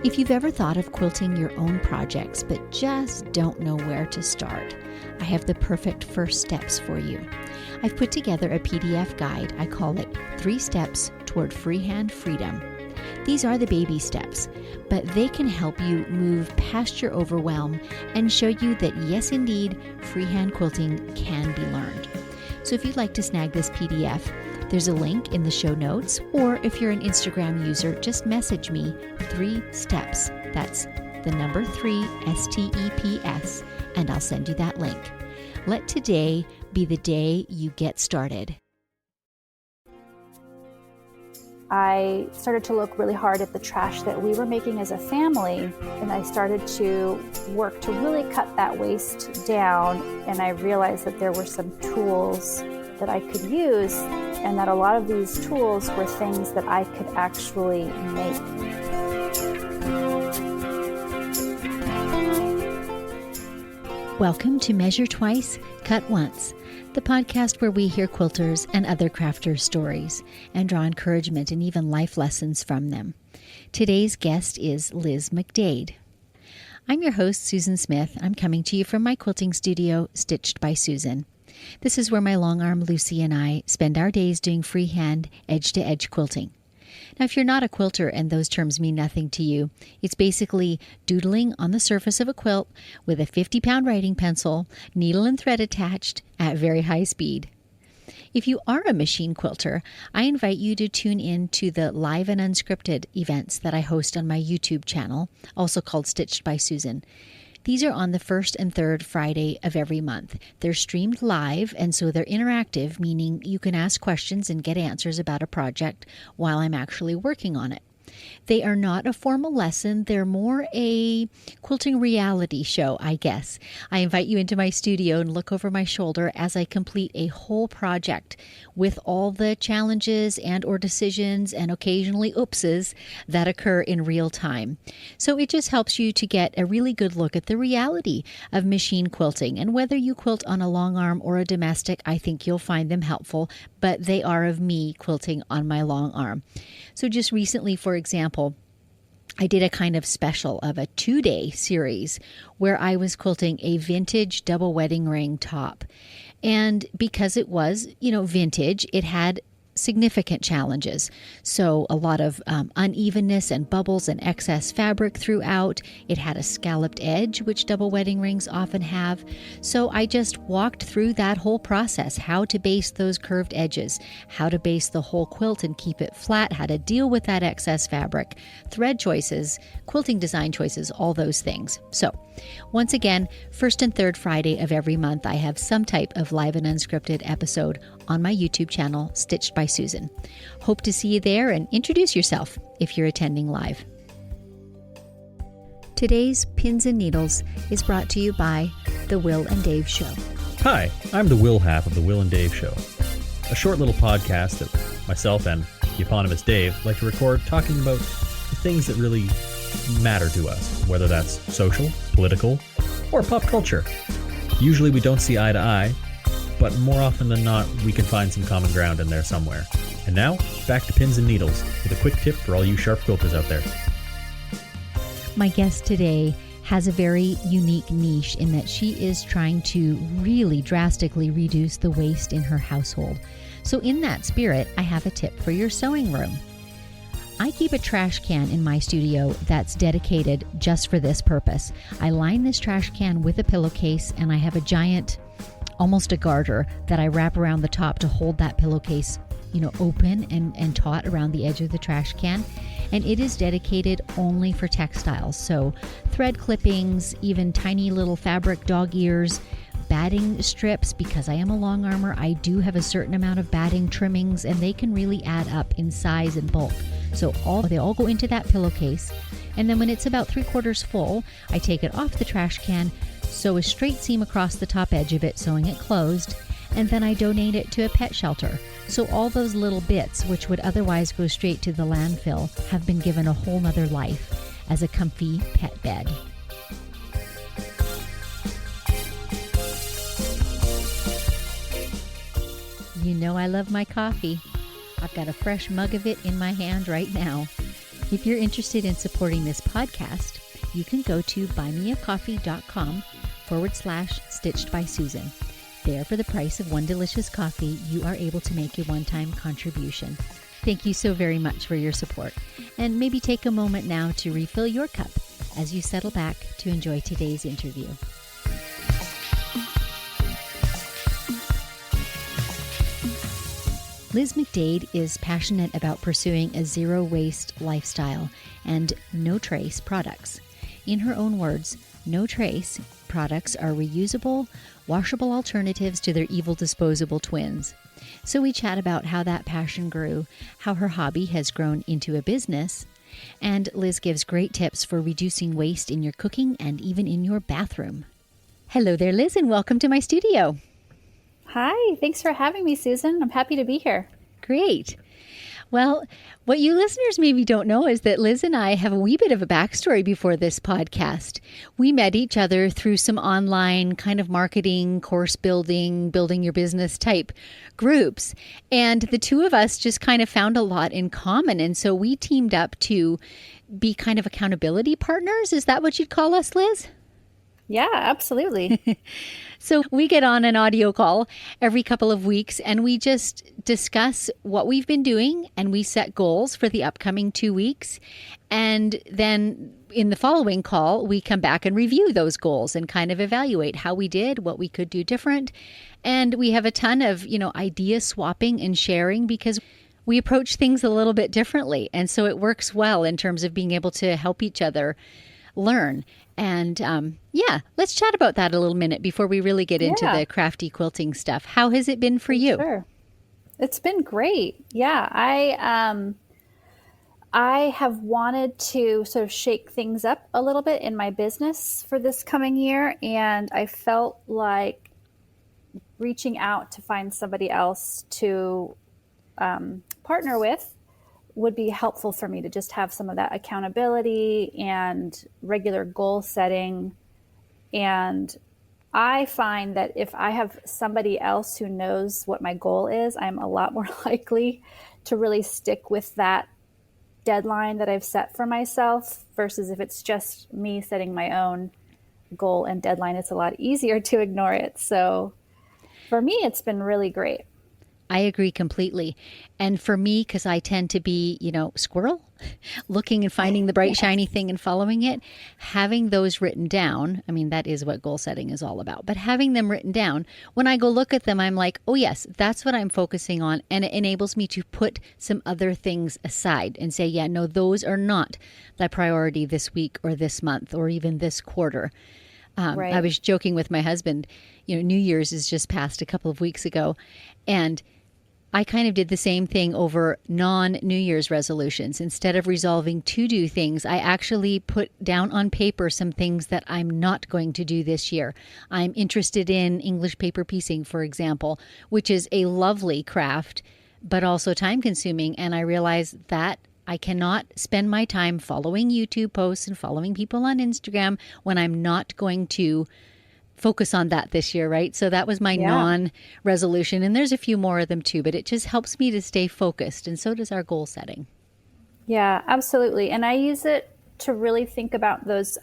If you've ever thought of quilting your own projects but just don't know where to start, I have the perfect first steps for you. I've put together a PDF guide. I call it 3 Steps Toward Freehand Freedom. These are the baby steps, but they can help you move past your overwhelm and show you that yes, indeed, freehand quilting can be learned. So if you'd like to snag this PDF, there's a link in the show notes, or if you're an Instagram user, just message me 3 steps. That's the number 3 STEPS, and I'll send you that link. Let today be the day you get started. I started to look really hard at the trash that we were making as a family, and I started to work to really cut that waste down, and I realized that there were some tools that I could use, and that a lot of these tools were things that I could actually make. Welcome to Measure Twice, Cut Once, the podcast where we hear quilters and other crafters' stories and draw encouragement and even life lessons from them. Today's guest is Liz McDade. I'm your host, Susan Smith. I'm coming to you from my quilting studio, Stitched by Susan. This is where my long arm Lucy and I spend our days doing freehand, edge-to-edge quilting. Now, if you're not a quilter and those terms mean nothing to you, it's basically doodling on the surface of a quilt with a 50-pound writing pencil, needle and thread attached at very high speed. If you are a machine quilter, I invite you to tune in to the live and unscripted events that I host on my YouTube channel, also called Stitched by Susan. These are on the first and third Friday of every month. They're streamed live, and so they're interactive, meaning you can ask questions and get answers about a project while I'm actually working on it. They are not a formal lesson. They're more a quilting reality show, I guess. I invite you into my studio and look over my shoulder as I complete a whole project with all the challenges and or decisions and occasionally oopses that occur in real time. So it just helps you to get a really good look at the reality of machine quilting. And whether you quilt on a long arm or a domestic, I think you'll find them helpful, but they are of me quilting on my long arm. So just recently, for example, I did a kind of special of a 2-day series where I was quilting a vintage double wedding ring top. And because it was, vintage, it had significant challenges. So a lot of unevenness and bubbles and excess fabric throughout. It had a scalloped edge, which double wedding rings often have. So I just walked through that whole process, how to base those curved edges, how to base the whole quilt and keep it flat, how to deal with that excess fabric, thread choices, quilting design choices, all those things. So once again, first and third Friday of every month, I have some type of live and unscripted episode on my YouTube channel, Stitched by Susan. Hope to see you there, and introduce yourself if you're attending live. Today's Pins and Needles is brought to you by The Will and Dave Show. Hi, I'm the Will half of The Will and Dave Show, a short little podcast that myself and the eponymous Dave like to record talking about the things that really matter to us, whether that's social, political, or pop culture. Usually we don't see eye to eye, but more often than not, we can find some common ground in there somewhere. And now, back to Pins and Needles, with a quick tip for all you sharp quilters out there. My guest today has a very unique niche in that she is trying to really drastically reduce the waste in her household. So in that spirit, I have a tip for your sewing room. I keep a trash can in my studio that's dedicated just for this purpose. I line this trash can with a pillowcase, and I have a giant, almost a garter, that I wrap around the top to hold that pillowcase, open and taut around the edge of the trash can. And it is dedicated only for textiles. So thread clippings, even tiny little fabric dog ears, batting strips. Because I am a long armor, I do have a certain amount of batting trimmings, and they can really add up in size and bulk. So they all go into that pillowcase. And then when it's about 3/4 full, I take it off the trash can, sew a straight seam across the top edge of it, sewing it closed, and then I donate it to a pet shelter. So all those little bits, which would otherwise go straight to the landfill, have been given a whole nother life as a comfy pet bed. You know I love my coffee. I've got a fresh mug of it in my hand right now. If you're interested in supporting this podcast, you can go to buymeacoffee.com/Stitched by Susan. There, for the price of one delicious coffee, you are able to make a one-time contribution. Thank you so very much for your support. And maybe take a moment now to refill your cup as you settle back to enjoy today's interview. Liz McDade is passionate about pursuing a zero-waste lifestyle and no-trace products. In her own words, no-trace products are reusable, washable alternatives to their evil disposable twins. So we chat about how that passion grew, how her hobby has grown into a business, and Liz gives great tips for reducing waste in your cooking and even in your bathroom. Hello there, Liz, and welcome to my studio. Hi, thanks for having me, Susan. I'm happy to be here. Great. Well, what you listeners maybe don't know is that Liz and I have a wee bit of a backstory before this podcast. We met each other through some online kind of marketing, course building your business type groups. And the two of us just kind of found a lot in common. And so we teamed up to be kind of accountability partners. Is that what you'd call us, Liz? Yeah, absolutely. So we get on an audio call every couple of weeks and we just discuss what we've been doing and we set goals for the upcoming 2 weeks. And then in the following call, we come back and review those goals and kind of evaluate how we did, what we could do different. And we have a ton of, idea swapping and sharing because we approach things a little bit differently. And so it works well in terms of being able to help each other learn. And let's chat about that a little minute before we really get into the crafty quilting stuff. How has it been for you? Sure. It's been great. Yeah, I have wanted to sort of shake things up a little bit in my business for this coming year. And I felt like reaching out to find somebody else to partner with would be helpful for me to just have some of that accountability and regular goal setting. And I find that if I have somebody else who knows what my goal is, I'm a lot more likely to really stick with that deadline that I've set for myself versus if it's just me setting my own goal and deadline, it's a lot easier to ignore it. So for me, it's been really great. I agree completely. And for me, because I tend to be, squirrel, looking and finding the bright, shiny thing and following it, having those written down, that is what goal setting is all about. But having them written down, when I go look at them, I'm like, oh yes, that's what I'm focusing on. And it enables me to put some other things aside and say, yeah, no, those are not the priority this week or this month or even this quarter. Right. I was joking with my husband, New Year's is just passed a couple of weeks ago. And I kind of did the same thing over non-New Year's resolutions. Instead of resolving to do things, I actually put down on paper some things that I'm not going to do this year. I'm interested in English paper piecing, for example, which is a lovely craft, but also time consuming. And I realized that I cannot spend my time following YouTube posts and following people on Instagram when I'm not going to focus on that this year, right? So that was my non-resolution. And there's a few more of them too, but it just helps me to stay focused. And so does our goal setting. Yeah, absolutely. And I use it to really think about those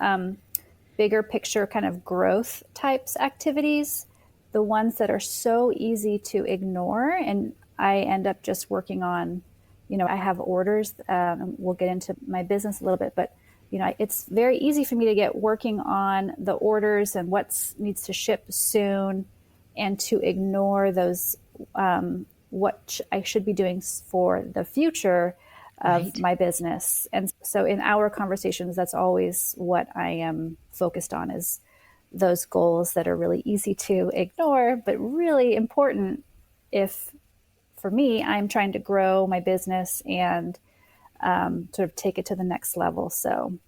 bigger picture kind of growth types activities, the ones that are so easy to ignore. And I end up just working on, I have orders. We'll get into my business a little bit, but it's very easy for me to get working on the orders and what needs to ship soon and to ignore those, what I should be doing for the future of my business. And so in our conversations, that's always what I am focused on is those goals that are really easy to ignore, but really important if, for me, I'm trying to grow my business and sort of take it to the next level. So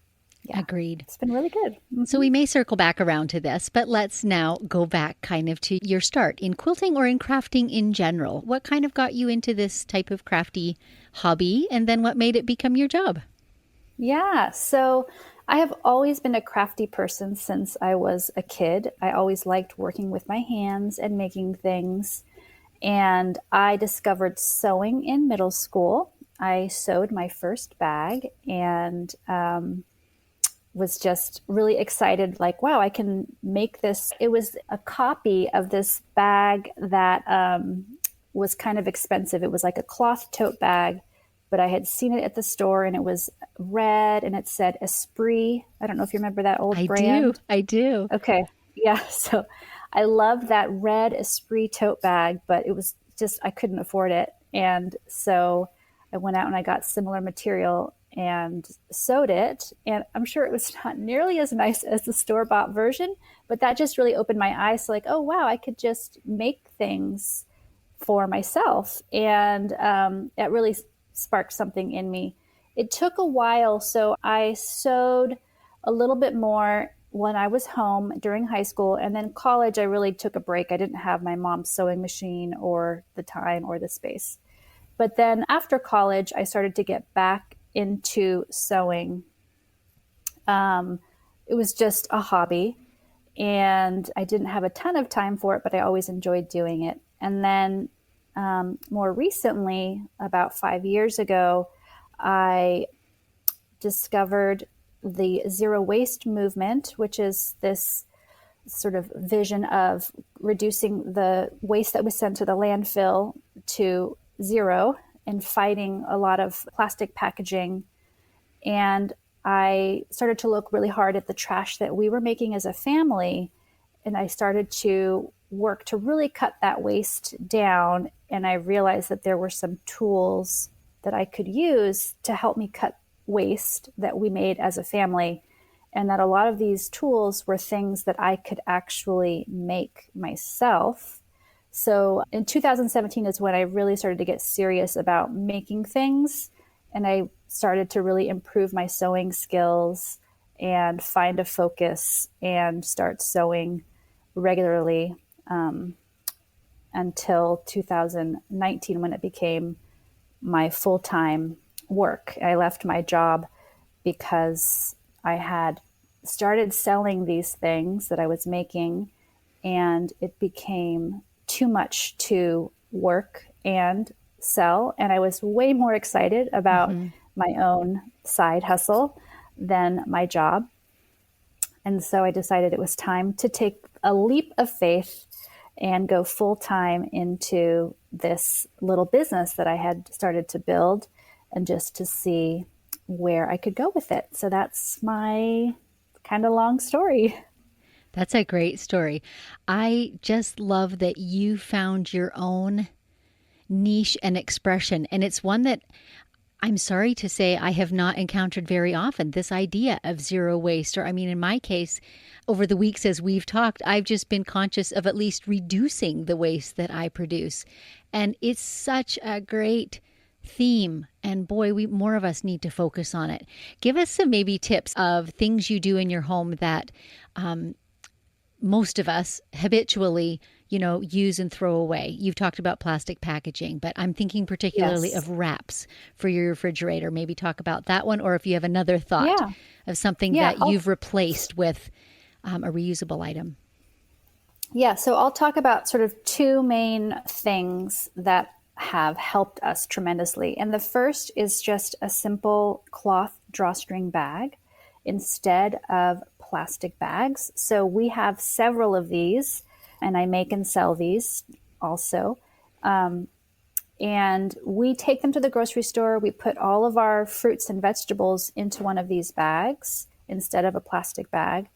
Agreed. It's been really good. Mm-hmm. So we may circle back around to this, but let's now go back kind of to your start in quilting or in crafting in general. What kind of got you into this type of crafty hobby, and then what made it become your job? Yeah, so I have always been a crafty person since I was a kid. I always liked working with my hands and making things. And I discovered sewing in middle school. I sewed my first bag and was just really excited, like, wow, I can make this. It was a copy of this bag that was kind of expensive. It was like a cloth tote bag, but I had seen it at the store and it was red and it said Esprit. I don't know if you remember that old brand. I do. Okay. Yeah. So I loved that red Esprit tote bag, but it was just, I couldn't afford it. And so I went out and I got similar material and sewed it. And I'm sure it was not nearly as nice as the store-bought version, but that just really opened my eyes to like, oh, wow, I could just make things for myself. And it really sparked something in me. It took a while. So I sewed a little bit more when I was home during high school, and then college, I really took a break. I didn't have my mom's sewing machine or the time or the space. But then after college, I started to get back into sewing. It was just a hobby and I didn't have a ton of time for it, but I always enjoyed doing it. And then more recently, about 5 years ago, I discovered the zero waste movement, which is this sort of vision of reducing the waste that was sent to the landfill to zero and fighting a lot of plastic packaging. And I started to look really hard at the trash that we were making as a family. And I started to work to really cut that waste down. And I realized that there were some tools that I could use to help me cut waste that we made as a family. And that a lot of these tools were things that I could actually make myself. So in 2017 is when I really started to get serious about making things. And I started to really improve my sewing skills and find a focus and start sewing regularly until 2019 when it became my full-time work. I left my job because I had started selling these things that I was making, and it became too much to work and sell. And I was way more excited about my own side hustle than my job. And so I decided it was time to take a leap of faith and go full time into this little business that I had started to build and just to see where I could go with it. So that's my kind of long story. That's a great story. I just love that you found your own niche and expression. And it's one that I'm sorry to say I have not encountered very often, this idea of zero waste. Or, I mean, in my case, over the weeks as we've talked, I've just been conscious of at least reducing the waste that I produce. And it's such a great theme. And boy, more of us need to focus on it. Give us some maybe tips of things you do in your home that most of us habitually use and throw away. You've talked about plastic packaging, but I'm thinking particularly of wraps for your refrigerator. Maybe talk about that one, or if you have another thought of something that you've replaced with a reusable item. Yeah, so I'll talk about sort of two main things that have helped us tremendously. And the first is just a simple cloth drawstring bag instead of plastic bags. So we have several of these, and I make and sell these also. And we take them to the grocery store. We put all of our fruits and vegetables into one of these bags instead of a plastic bag.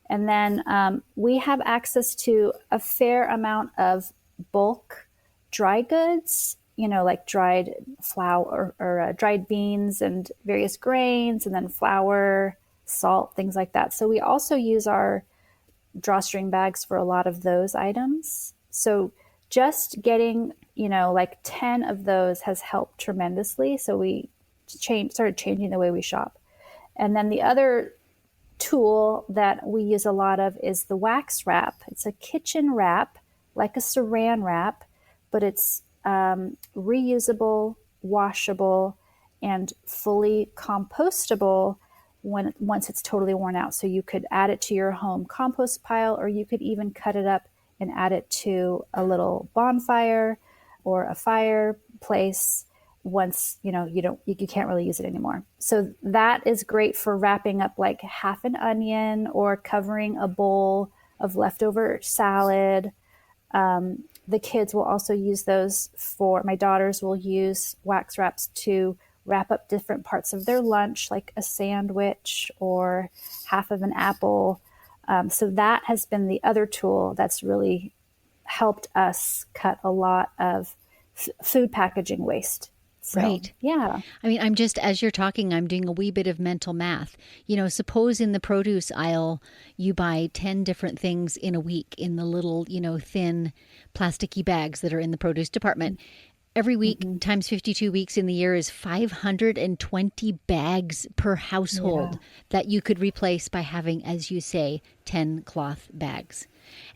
And then we have access to a fair amount of bulk dry goods, like dried flour or dried beans and various grains, and then flour, salt, things like that. So we also use our drawstring bags for a lot of those items. So just getting, like 10 of those has helped tremendously. So we started changing the way we shop. And then the other tool that we use a lot of is the wax wrap. It's a kitchen wrap, like a saran wrap, but it's reusable, washable, and fully compostable once it's totally worn out. So you could add it to your home compost pile, or you could even cut it up and add it to a little bonfire or a fireplace. once, you can't really use it anymore. So that is great for wrapping up like half an onion or covering a bowl of leftover salad. The kids will also use those my daughters will use wax wraps to wrap up different parts of their lunch, like a sandwich or half of an apple. So that has been the other tool that's really helped us cut a lot of food packaging waste. So, right. Yeah. I mean, as you're talking, I'm doing a wee bit of mental math. Suppose in the produce aisle, you buy 10 different things in a week in the little, thin plasticky bags that are in the produce department. Every week times 52 weeks in the year is 520 bags per household that you could replace by having, as you say, 10 cloth bags.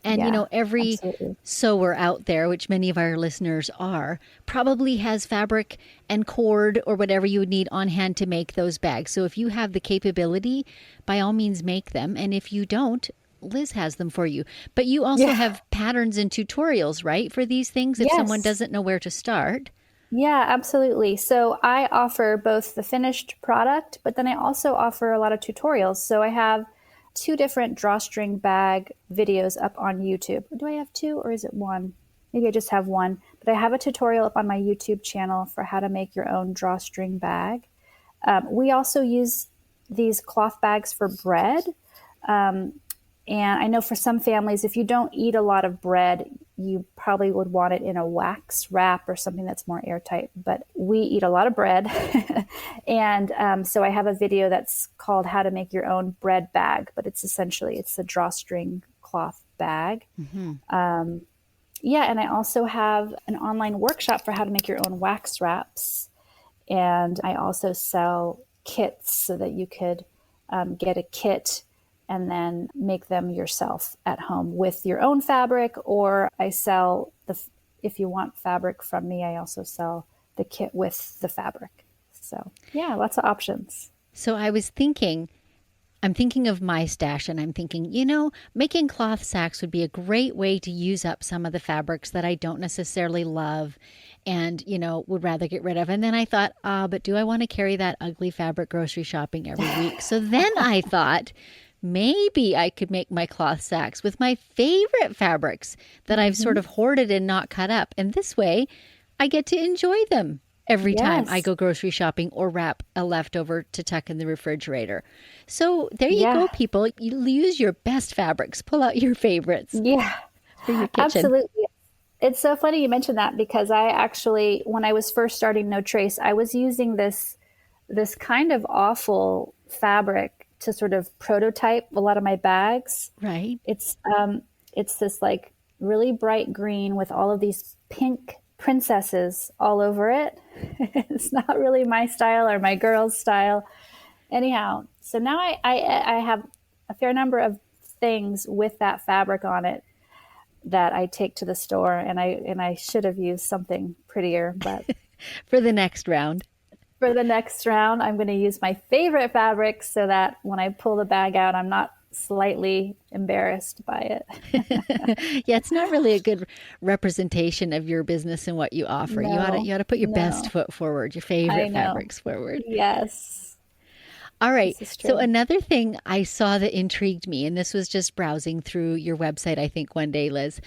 And, every absolutely. sewer out there, which many of our listeners are, probably has fabric and cord or whatever you would need on hand to make those bags. So if you have the capability, by all means, make them. And if you don't, Liz has them for you. But you also have patterns and tutorials, right, for these things if someone doesn't know where to start? Yeah, absolutely. So I offer both the finished product, but then I also offer a lot of tutorials. So I have 2 different drawstring bag videos up on YouTube. Do I have 2 or is it 1? Maybe I just have 1. But I have a tutorial up on my YouTube channel for how to make your own drawstring bag. We also use these cloth bags for bread. And I know for some families, if you don't eat a lot of bread, you probably would want it in a wax wrap or something that's more airtight. But we eat a lot of bread. And so I have a video that's called How to Make Your Own Bread Bag. But it's a drawstring cloth bag. And I also have an online workshop for how to make your own wax wraps. And I also sell kits so that you could get a kit and then make them yourself at home with your own fabric. Or I sell if you want fabric from me, I also sell the kit with the fabric. So yeah, lots of options. So I'm thinking of my stash and I'm thinking, making cloth sacks would be a great way to use up some of the fabrics that I don't necessarily love and, would rather get rid of. And then I thought, but do I want to carry that ugly fabric grocery shopping every week? So then I thought, maybe I could make my cloth sacks with my favorite fabrics that I've sort of hoarded and not cut up. And this way I get to enjoy them every time I go grocery shopping or wrap a leftover to tuck in the refrigerator. So there you go, people. You use your best fabrics. Pull out your favorites. Yeah, for your kitchen. Absolutely. It's so funny you mentioned that because I actually, when I was first starting No Trace, I was using this kind of awful fabric to sort of prototype a lot of my bags. Right. It's this like really bright green with all of these pink princesses all over it. It's not really my style or my girl's style. Anyhow, so now I have a fair number of things with that fabric on it that I take to the store, and I should have used something prettier, but for the next round. For the next round, I'm going to use my favorite fabrics so that when I pull the bag out, I'm not slightly embarrassed by it. Yeah, it's not really a good representation of your business and what you offer. You ought to put your best foot forward, your favorite fabrics forward. Yes. All right. So another thing I saw that intrigued me, and this was just browsing through your website, I think one day, Liz,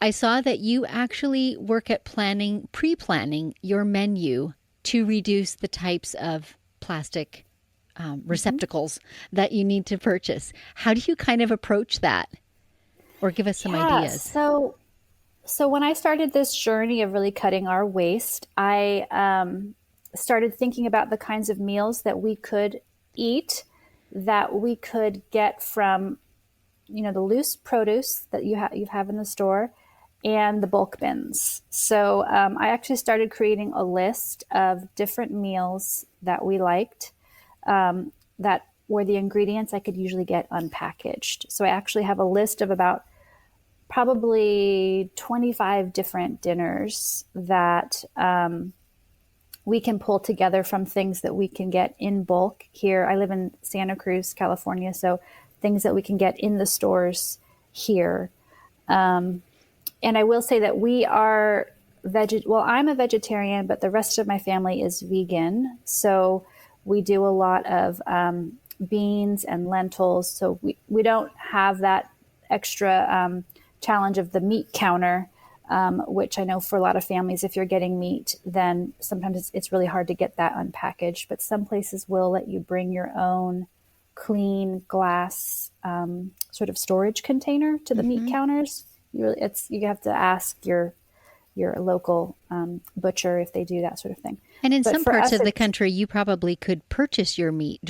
I saw that you actually work at pre-planning your menu to reduce the types of plastic receptacles that you need to purchase. How do you kind of approach that? Or give us some ideas. So when I started this journey of really cutting our waste, I started thinking about the kinds of meals that we could eat, that we could get from, the loose produce that you have in the store, and the bulk bins. So I actually started creating a list of different meals that we liked that were the ingredients I could usually get unpackaged. So I actually have a list of about probably 25 different dinners that we can pull together from things that we can get in bulk here. I live in Santa Cruz, California, so things that we can get in the stores here. And I will say that we are I'm a vegetarian, but the rest of my family is vegan. So we do a lot of beans and lentils. So we don't have that extra challenge of the meat counter, which I know for a lot of families, if you're getting meat, then sometimes it's really hard to get that unpackaged. But some places will let you bring your own clean glass sort of storage container to the meat counters. You have to ask your local butcher if they do that sort of thing. And in But some for parts us, of the country, you probably could purchase your meat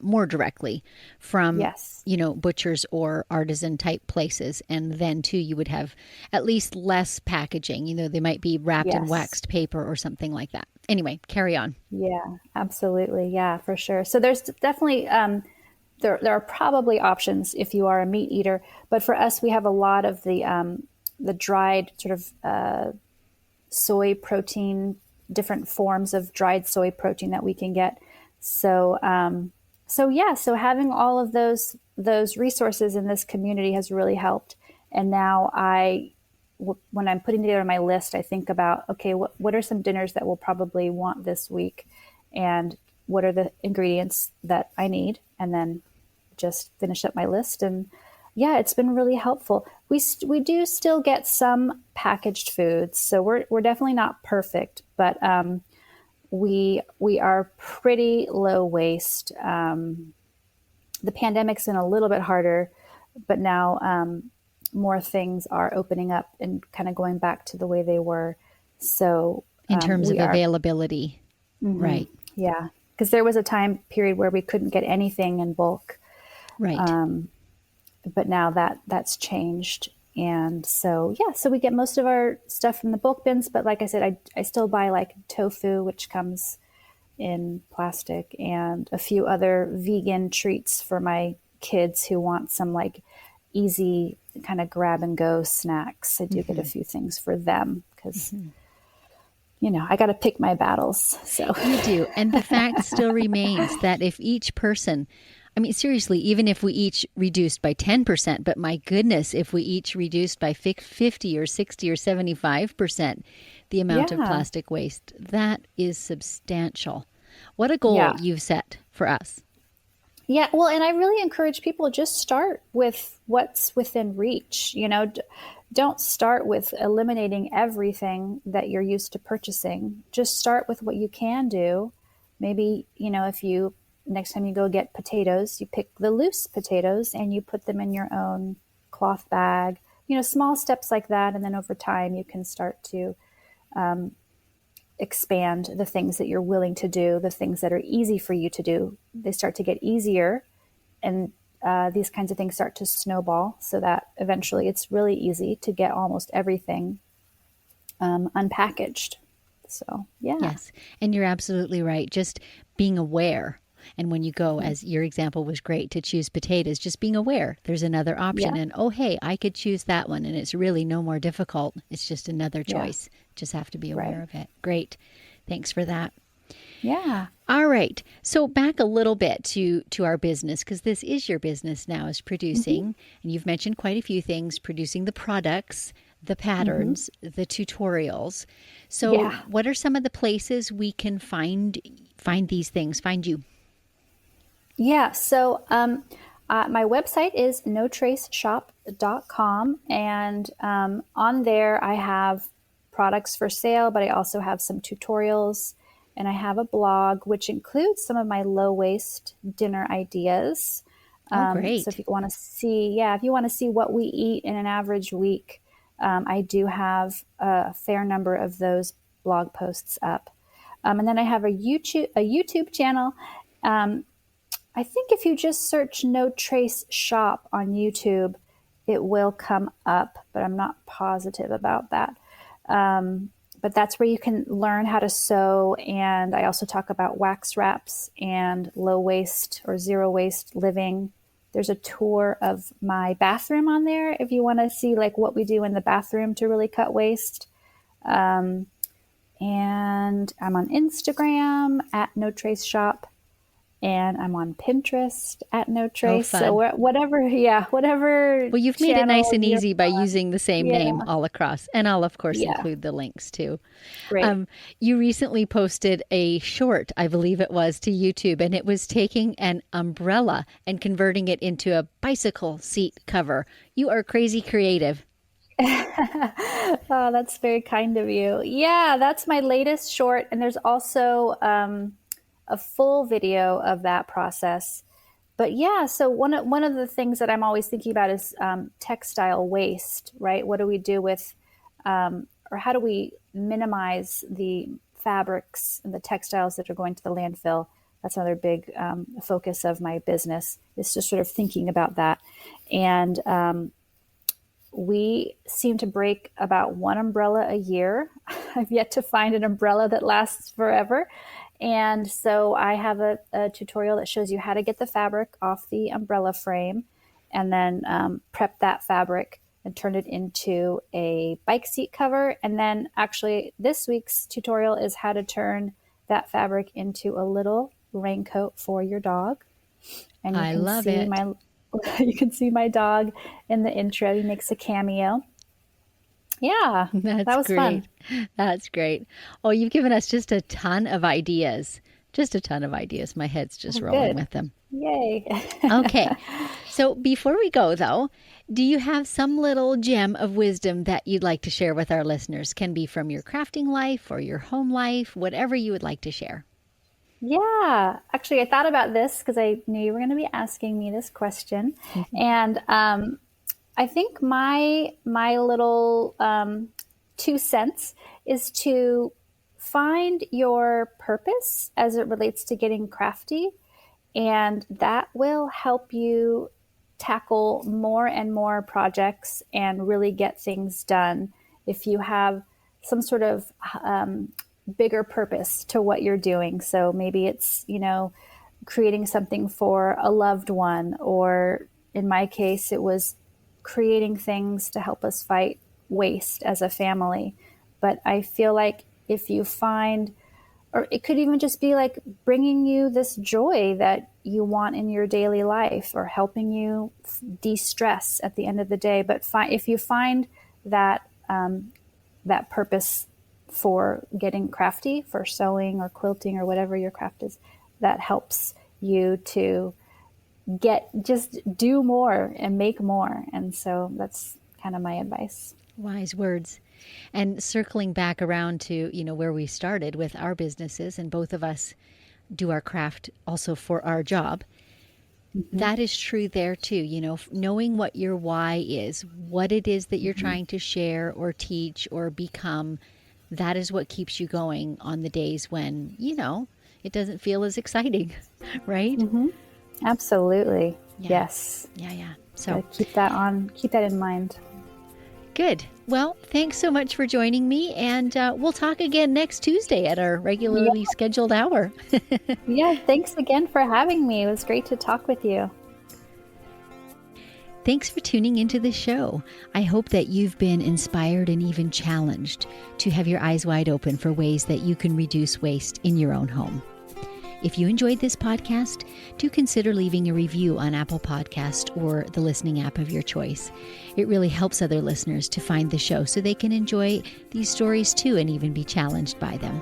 more directly from, yes, butchers or artisan type places. And then too, you would have at least less packaging. They might be wrapped in yes. waxed paper or something like that. Anyway, carry on. Yeah, absolutely. Yeah, for sure. So there's definitely, there are probably options if you are a meat eater, but for us, we have a lot of the dried sort of soy protein, different forms of dried soy protein that we can get. So having all of those resources in this community has really helped. And now when I'm putting together my list, I think about, okay, what are some dinners that we'll probably want this week, and what are the ingredients that I need, and then just finish up my list. And yeah, it's been really helpful. We do still get some packaged foods, so we're definitely not perfect, but we are pretty low waste. The pandemic's been a little bit harder, but now more things are opening up and kind of going back to the way they were. So in terms of availability, right? Yeah, because there was a time period where we couldn't get anything in bulk, right? But now that's changed. And so, so we get most of our stuff from the bulk bins. But like I said, I still buy like tofu, which comes in plastic, and a few other vegan treats for my kids who want some like easy kind of grab and go snacks. I do get a few things for them because, I got to pick my battles. So you do. And the fact still remains that if each person, seriously, even if we each reduced by 10%, but my goodness, if we each reduced by 50 or 60 or 75% the amount of plastic waste, that is substantial. What a goal you've set for us. Yeah, well, and I really encourage people to just start with what's within reach. Don't start with eliminating everything that you're used to purchasing. Just start with what you can do. Maybe, if you next time you go get potatoes, you pick the loose potatoes and you put them in your own cloth bag, small steps like that. And then over time, you can start to expand the things that you're willing to do, the things that are easy for you to do. They start to get easier, and these kinds of things start to snowball so that eventually it's really easy to get almost everything unpackaged. So, yeah. Yes. And you're absolutely right. Just being aware. And when you go, as your example was great, to choose potatoes, just being aware there's another option. Yeah. And, oh, hey, I could choose that one. And it's really no more difficult. It's just another choice. Just have to be aware of it. Great. Thanks for that. Yeah. All right. So back a little bit to our business, because this is your business now, is producing. And you've mentioned quite a few things, producing the products, the patterns, the tutorials. So what are some of the places we can find these things, find you? Yeah, so my website is notraceshop.com, and on there I have products for sale, but I also have some tutorials, and I have a blog which includes some of my low waste dinner ideas. Great. So if you want to see, what we eat in an average week, I do have a fair number of those blog posts up. And then I have a YouTube channel. I think if you just search No Trace Shop on YouTube, it will come up, but I'm not positive about that. But that's where you can learn how to sew. And I also talk about wax wraps and low waste or zero waste living. There's a tour of my bathroom on there if you want to see like what we do in the bathroom to really cut waste. And I'm on Instagram at No Trace Shop. And I'm on Pinterest at No Trace. Oh, fun. So whatever. Well, you've made it nice and channel easy by you're on. using the same Yeah. name all across. And I'll, of course, Yeah. include the links too. Great. You recently posted a short, I believe it was, to YouTube, and it was taking an umbrella and converting it into a bicycle seat cover. You are crazy creative. Oh, that's very kind of you. Yeah, that's my latest short. And there's also a full video of that process. But yeah, so one of the things that I'm always thinking about is textile waste, right? What do we do with, or how do we minimize the fabrics and the textiles that are going to the landfill? That's another big focus of my business, is just sort of thinking about that. And we seem to break about one umbrella a year. I've yet to find an umbrella that lasts forever. And so I have a tutorial that shows you how to get the fabric off the umbrella frame and then prep that fabric and turn it into a bike seat cover. And then actually this week's tutorial is how to turn that fabric into a little raincoat for your dog. And you I can love see it. you can see my dog in the intro. He makes a cameo. Yeah, That's that was great. fun. That's great. Oh, you've given us just a ton of ideas. Just a ton of ideas. My head's just rolling Good. with them. Yay. Okay. So before we go, though, do you have some little gem of wisdom that you'd like to share with our listeners? Can be from your crafting life or your home life, whatever you would like to share. Yeah, actually, I thought about this because I knew you were going to be asking me this question. And I think my little 2 cents is to find your purpose as it relates to getting crafty, and that will help you tackle more and more projects and really get things done if you have some sort of bigger purpose to what you're doing. So maybe it's, creating something for a loved one, or in my case, it was creating things to help us fight waste as a family. But I feel like if you find, or it could even just be like bringing you this joy that you want in your daily life, or helping you de-stress at the end of the day. But if you find that that purpose for getting crafty, for sewing or quilting or whatever your craft is, that helps you to just do more and make more. And so that's kind of my advice. Wise words. And circling back around to, where we started with our businesses, and both of us do our craft also for our job. Mm-hmm. That is true there too. Knowing what your why is, what it is that you're trying to share or teach or become, that is what keeps you going on the days when, it doesn't feel as exciting, right? Mm-hmm. Absolutely. Yeah. Yes. Yeah. So keep that in mind. Good. Well, thanks so much for joining me, and we'll talk again next Tuesday at our regularly scheduled hour. Yeah, thanks again for having me. It was great to talk with you. Thanks for tuning into the show. I hope that you've been inspired and even challenged to have your eyes wide open for ways that you can reduce waste in your own home. If you enjoyed this podcast, do consider leaving a review on Apple Podcast or the listening app of your choice. It really helps other listeners to find the show so they can enjoy these stories too and even be challenged by them.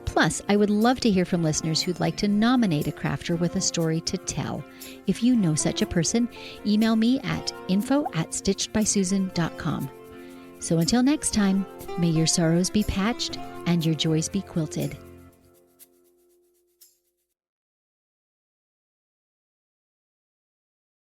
Plus, I would love to hear from listeners who'd like to nominate a crafter with a story to tell. If you know such a person, email me at info@stitchedbysusan.com. So until next time, may your sorrows be patched and your joys be quilted.